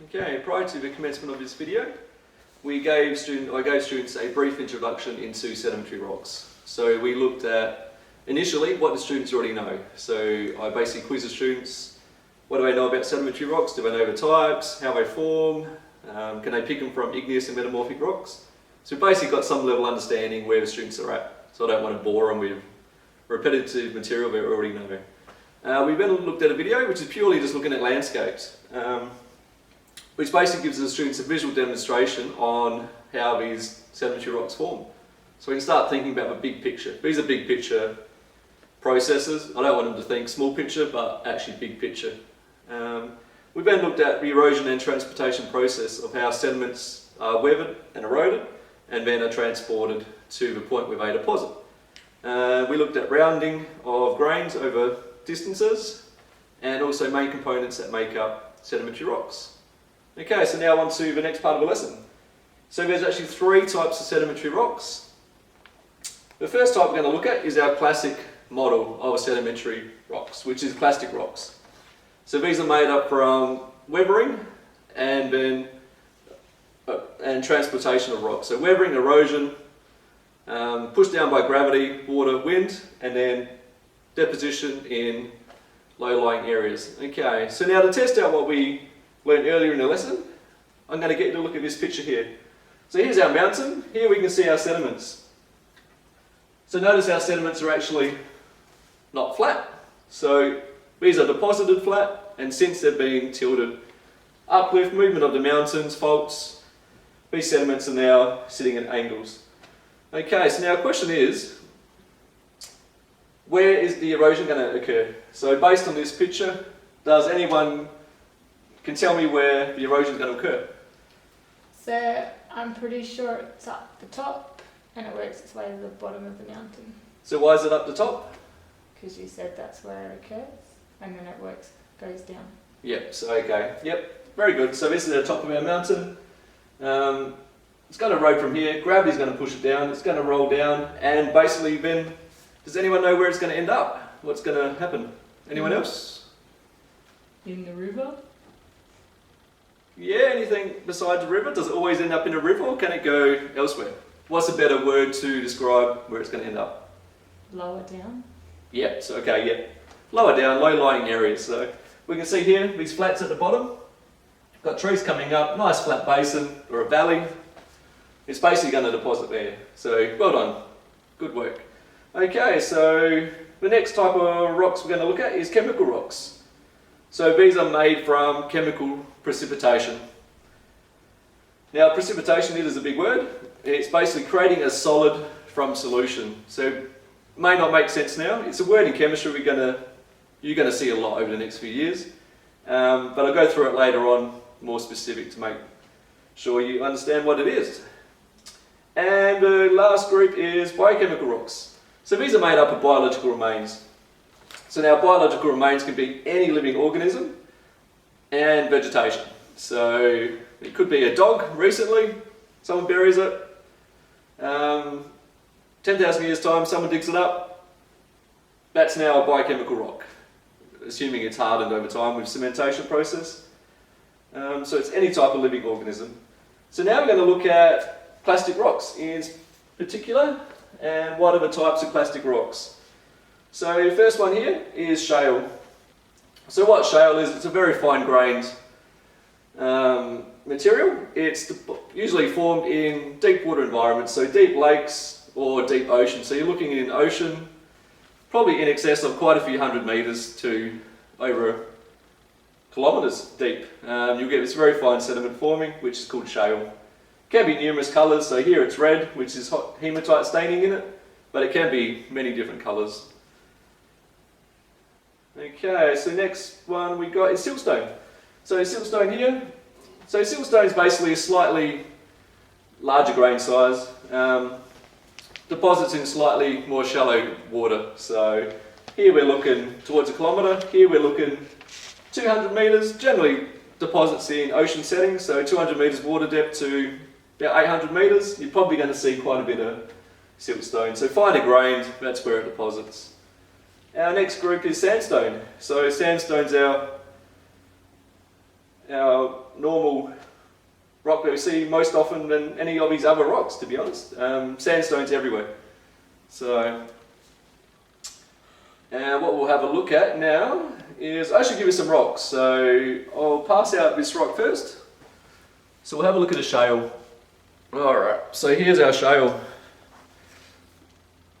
Okay, prior to the commencement of this video, I gave students a brief introduction into sedimentary rocks. So we looked at, initially, what the students already know. So I basically quizzed the students, what do they know about sedimentary rocks? Do they know the types, how they form, can they pick them from igneous and metamorphic rocks? So we basically got some level of understanding where the students are at. So I don't want to bore them with repetitive material they already know. We then looked at a video which is purely just looking at landscapes, which basically gives the students a visual demonstration on how these sedimentary rocks form. So we can start thinking about the big picture. These are big picture processes. I don't want them to think small picture, but actually big picture. We then looked at the erosion and transportation process of how sediments are weathered and eroded and then are transported to the point where they deposit. We looked at rounding of grains over distances and also main components that make up sedimentary rocks. Okay, so now on to the next part of the lesson. So there's actually three types of sedimentary rocks. The first type we're going to look at is our classic model of sedimentary rocks, which is clastic rocks. So these are made up from weathering and then transportation of rocks. So weathering, erosion, pushed down by gravity, water, wind, and then deposition in low-lying areas. Okay, so now to test out what we learned earlier in the lesson, I'm going to get you to look at this picture here. So here's our mountain. Here we can see our sediments. So notice our sediments are actually not flat. So these are deposited flat, and since they're being tilted uplift, movement of the mountains, faults, these sediments are now sitting at angles. Okay, so now the question is, where is the erosion going to occur? So based on this picture, does anyone can tell me where the erosion is going to occur? So I'm pretty sure it's up the top and it works its way to the bottom of the mountain. So why is it up the top? Because you said that's where it occurs and then it goes down. Yep, so okay, yep, very good. So this is the top of our mountain. It's going to erode from here, gravity's going to push it down, it's going to roll down, and basically then, does anyone know where it's going to end up? What's going to happen? Anyone else? In the river? Yeah, anything besides a river? Does it always end up in a river or can it go elsewhere? What's a better word to describe where it's going to end up? Lower down? Yeah, so okay, yeah. Lower down, low-lying areas. So we can see here, these flats at the bottom. Got trees coming up, nice flat basin or a valley. It's basically going to deposit there. So well done, good work. Okay, so the next type of rocks we're going to look at is chemical rocks. So these are made from chemical precipitation. Now precipitation is a big word. It's basically creating a solid from solution. So it may not make sense now. It's a word in chemistry you're going to see a lot over the next few years. But I'll go through it later on, more specific to make sure you understand what it is. And the last group is biochemical rocks. So these are made up of biological remains. So now biological remains can be any living organism and vegetation. So it could be a dog recently, someone buries it. 10,000 years time, someone digs it up. That's now a biochemical rock, assuming it's hardened over time with cementation process. So it's any type of living organism. So now we're going to look at plastic rocks in particular, and what are the types of plastic rocks. So the first one here is shale. So what shale is, it's a very fine-grained material. It's usually formed in deep water environments, so deep lakes or deep ocean. So you're looking in an ocean, probably in excess of quite a few hundred metres to over kilometres deep. You'll get this very fine sediment forming, which is called shale. Can be numerous colours, so here it's red, which is hematite staining in it, but it can be many different colours. Okay, so next one we got is siltstone. So siltstone here, so siltstone is basically a slightly larger grain size, deposits in slightly more shallow water. So here we're looking towards a kilometre, here we're looking 200 metres, generally deposits in ocean settings, so 200 metres water depth to about 800 metres, you're probably going to see quite a bit of siltstone. So finer grained, that's where it deposits. Our next group is sandstone. So sandstone's our normal rock that we see most often than any of these other rocks, to be honest. Sandstones everywhere. So, and what we'll have a look at now is, I should give you some rocks. So I'll pass out this rock first. So we'll have a look at a shale. Alright, so here's our shale.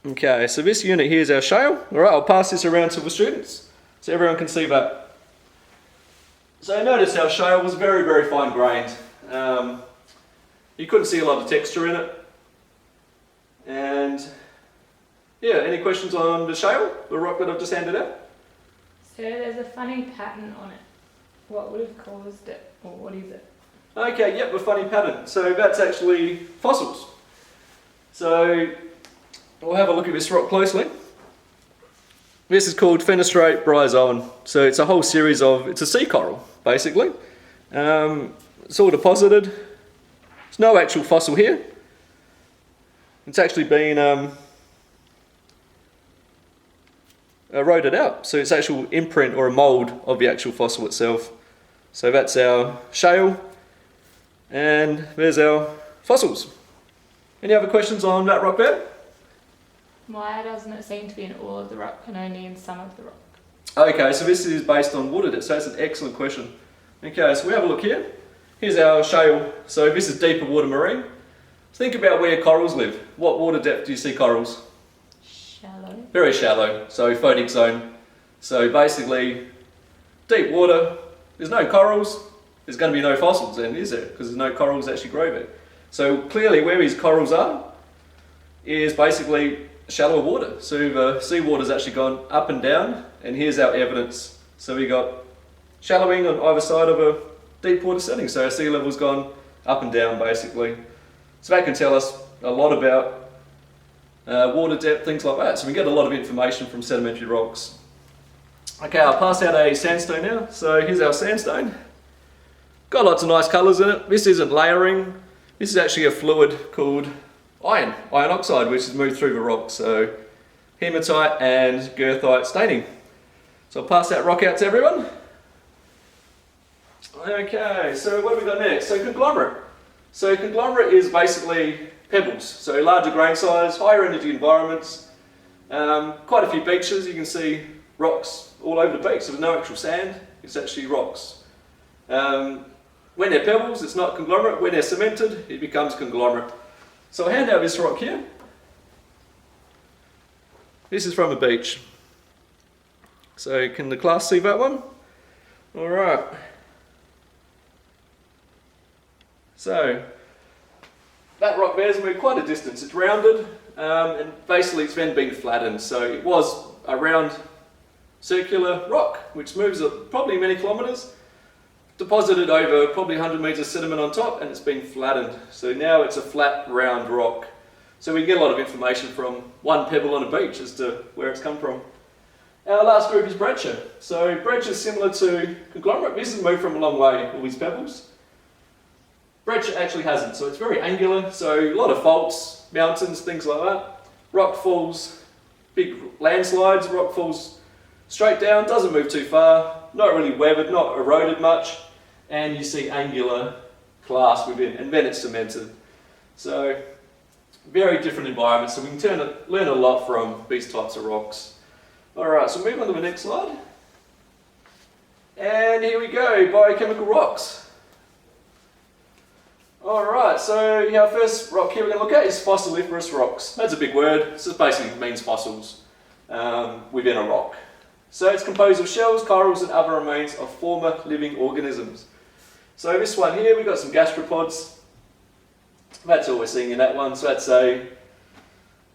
Okay, so this unit here is our shale. Alright, I'll pass this around to the students so everyone can see that. So notice our shale was very, very fine grained. You couldn't see a lot of texture in it. And yeah, any questions on the shale, the rock that I've just handed out? So there's a funny pattern on it. What would have caused it, or what is it? Okay, yep, a funny pattern. So that's actually fossils. So we'll have a look at this rock closely. This is called fenestrate bryozoan. So it's a whole series of, it's a sea coral, basically. It's all deposited. There's no actual fossil here. It's actually been eroded out. So it's actual imprint or a mould of the actual fossil itself. So that's our shale. And there's our fossils. Any other questions on that rock there? Why doesn't it seem to be in all of the rock and only in some of the rock? Okay, so this is based on water depth, so that's an excellent question. Okay, so we have a look here. Here's our shale. So this is deeper water marine. Think about where corals live. What water depth do you see corals? Shallow. Very shallow, so photic zone. So basically, deep water, there's no corals, there's going to be no fossils then, is there? Because there's no corals that actually grow there. So clearly where these corals are is basically shallow water. So the seawater's actually gone up and down, and here's our evidence. So we got shallowing on either side of a deep water setting. So our sea level's gone up and down basically. So that can tell us a lot about water depth, things like that. So we get a lot of information from sedimentary rocks. Okay, I'll pass out a sandstone now. So here's our sandstone. Got lots of nice colours in it. This isn't layering. This is actually a fluid called iron oxide, which has moved through the rock. So hematite and goethite staining. So I'll pass that rock out to everyone. Okay, so what have we got next? So conglomerate. So conglomerate is basically pebbles. So larger grain size, higher energy environments. Quite a few beaches. You can see rocks all over the beach. So there's no actual sand. It's actually rocks. When they're pebbles, it's not conglomerate. When they're cemented, it becomes conglomerate. So I'll hand out this rock here. This is from a beach. So can the class see that one? Alright. So that rock there has moved quite a distance. It's rounded and basically it's then been flattened. So it was a round circular rock which moves probably many kilometres, deposited over probably 100 metres of sediment on top, and it's been flattened. So now it's a flat round rock. So we get a lot of information from one pebble on a beach as to where it's come from. Our last group is breccia. So breccia is similar to conglomerate. This has moved from a long way, all these pebbles. Breccia actually hasn't, so it's very angular, so a lot of faults, mountains, things like that. Rock falls, big landslides, rock falls straight down, doesn't move too far, not really weathered, not eroded much, and you see angular class within, and then it's cemented. So, very different environments, so we can learn a lot from these types of rocks. Alright, so move on to the next slide. And here we go, biochemical rocks. Alright, so our first rock here we're going to look at is fossiliferous rocks. That's a big word, it just basically means fossils within a rock. So it's composed of shells, corals and other remains of former living organisms. So this one here, we've got some gastropods. That's all we're seeing in that one, so that's a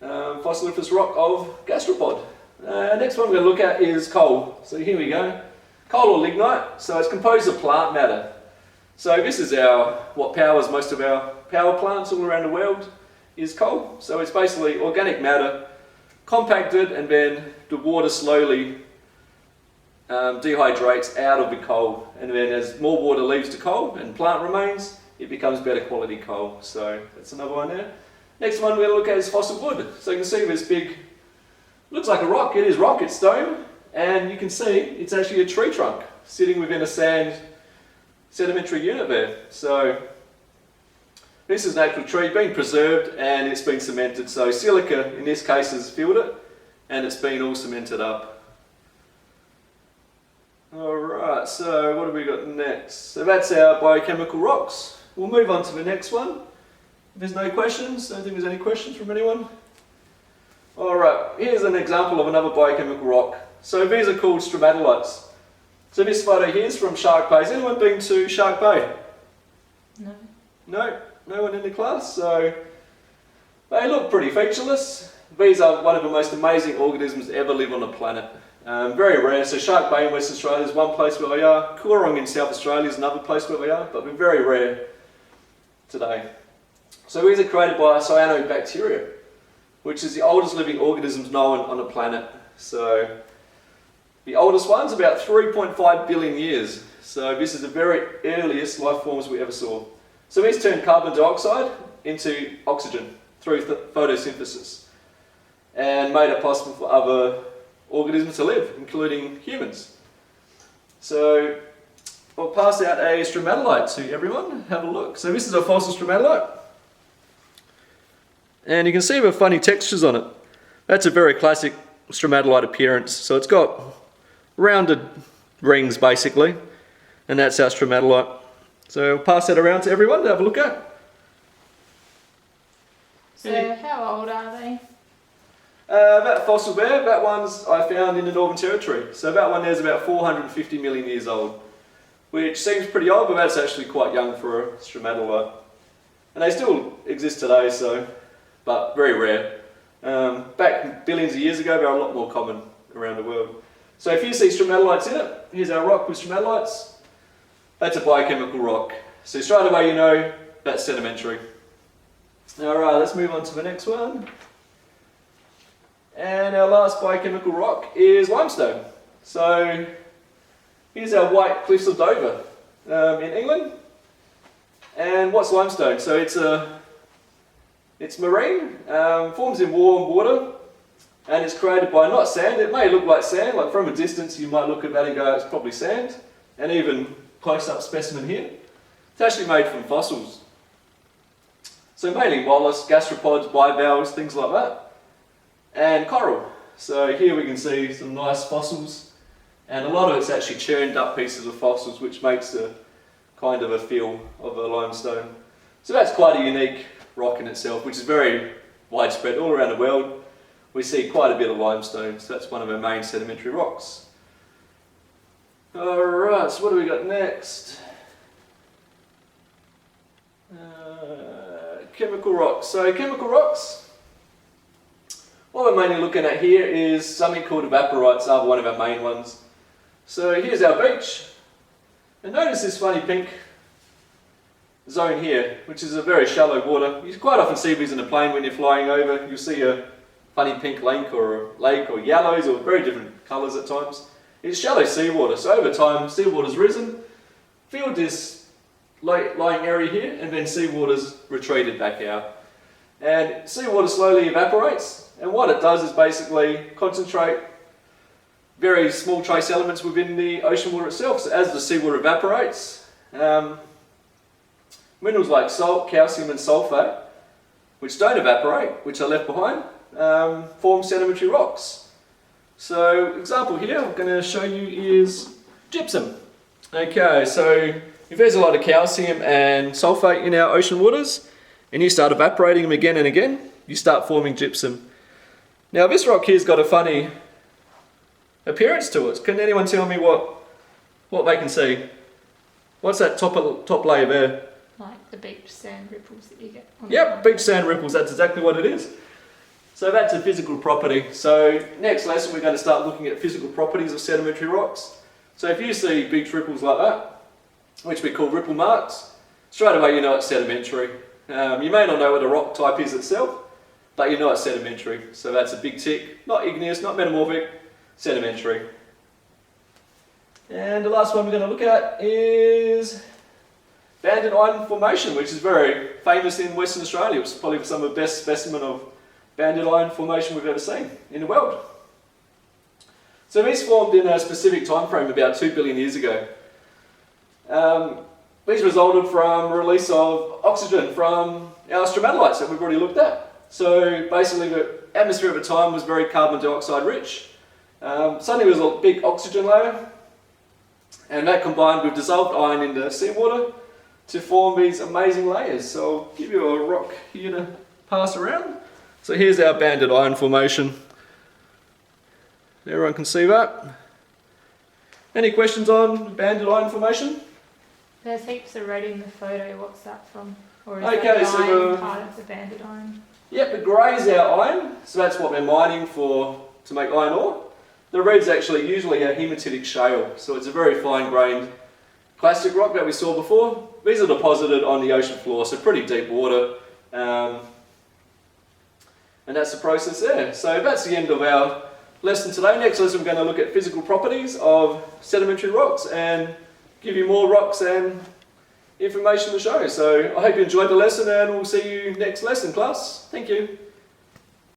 fossiliferous rock of gastropod. Next one we're going to look at is coal. So here we go. Coal or lignite, so it's composed of plant matter. So this is what powers most of our power plants all around the world is coal. So it's basically organic matter compacted, and then the water slowly dehydrates out of the coal, and then as more water leaves the coal and plant remains, it becomes better quality coal. So that's another one there. Next one we're going to look at is fossil wood. So you can see this big, looks like a rock. It is rock, it's stone, and you can see it's actually a tree trunk sitting within a sedimentary unit there. So This is an actual tree being preserved and it's been cemented. So silica in this case has filled it and it's been all cemented up. Alright, so what have we got next? So that's our biochemical rocks. We'll move on to the next one. If there's no questions, I don't think there's any questions from anyone. Alright, here's an example of another biochemical rock. So these are called stromatolites. So this photo here is from Shark Bay. Has anyone been to Shark Bay? No. No? No one in the class? So they look pretty featureless. These are one of the most amazing organisms to ever live on the planet. Very rare. So Shark Bay in Western Australia is one place where we are. Coorong in South Australia is another place where we are, but we're very rare today. So these are created by cyanobacteria, which is the oldest living organisms known on the planet. So the oldest one's about 3.5 billion years. So this is the very earliest life forms we ever saw. So these turn carbon dioxide into oxygen through photosynthesis and made it possible for other organisms to live, including humans. So I'll pass out a stromatolite to everyone. Have a look. So this is a fossil stromatolite. And you can see the funny textures on it. That's a very classic stromatolite appearance. So it's got rounded rings basically, and that's our stromatolite. So I'll pass that around to everyone to have a look at. So how old are they? That fossil there, that one's I found in the Northern Territory. So that one there's about 450 million years old, which seems pretty old, but that's actually quite young for a stromatolite. And they still exist today, so, but very rare. Back billions of years ago, they were a lot more common around the world. So if you see stromatolites in it, here's our rock with stromatolites. That's a biochemical rock. So straight away you know that's sedimentary. Alright, let's move on to the next one. And our last biochemical rock is limestone. So here's our White Cliffs of Dover in England. And what's limestone? So it's marine, forms in warm water, and it's created by not sand. It may look like sand, like from a distance you might look at that and go it's probably sand, and even close-up specimen here. It's actually made from fossils. So mainly mollusks, gastropods, bivalves, things like that. And coral. So here we can see some nice fossils, and a lot of it's actually churned up pieces of fossils, which makes a kind of a feel of a limestone. So that's quite a unique rock in itself, which is very widespread all around the world. We see quite a bit of limestone, so that's one of our main sedimentary rocks. Alright, so what do we got next? Chemical rocks. So chemical rocks, what we're mainly looking at here is something called evaporites, are one of our main ones. So here's our beach, and notice this funny pink zone here, which is a very shallow water. You quite often see these in a plane when you're flying over. You'll see a funny pink lake or yellows or very different colours at times. It's shallow seawater, so over time seawater's risen, filled this lying area here, and then seawater's retreated back out. And seawater slowly evaporates, and what it does is basically concentrate very small trace elements within the ocean water itself. So as the seawater evaporates, minerals like salt, calcium and sulfate, which don't evaporate, which are left behind, form sedimentary rocks. So example here I'm going to show you is gypsum. Okay, so if there's a lot of calcium and sulfate in our ocean waters, and you start evaporating them again and again, you start forming gypsum. Now this rock here's got a funny appearance to it. Can anyone tell me what they can see? What's that top layer there? Like the beach sand ripples that you get on Yep, beach sand ripples, that's exactly what it is. So that's a physical property. So next lesson we're going to start looking at physical properties of sedimentary rocks. So if you see beach ripples like that, which we call ripple marks, straight away you know it's sedimentary. You may not know what a rock type is itself, but you know it's sedimentary. So that's a big tick, not igneous, not metamorphic, sedimentary. And the last one we're going to look at is banded iron formation, which is very famous in Western Australia. It's probably some of the best specimen of banded iron formation we've ever seen in the world. So these formed in a specific time frame about 2 billion years ago. these resulted from release of oxygen from our stromatolites that we've already looked at. So basically the atmosphere at the time was very carbon dioxide rich. Suddenly there was a big oxygen layer, and that combined with dissolved iron in the seawater to form these amazing layers. So I'll give you a rock here to pass around. So here's our banded iron formation. Everyone can see that. Any questions on banded iron formation? There's heaps of red in the photo. What's that from? Or is Okay, that the so iron part of the banded iron? Yep, the grey is our iron, so that's what we're mining for to make iron ore. The red's actually usually a hematitic shale, so it's a very fine-grained clastic rock that we saw before. These are deposited on the ocean floor, so pretty deep water, and that's the process there. So that's the end of our lesson today. Next lesson we're going to look at physical properties of sedimentary rocks and give you more rocks and information to show. So I hope you enjoyed the lesson, and we'll see you next lesson, class. Thank you.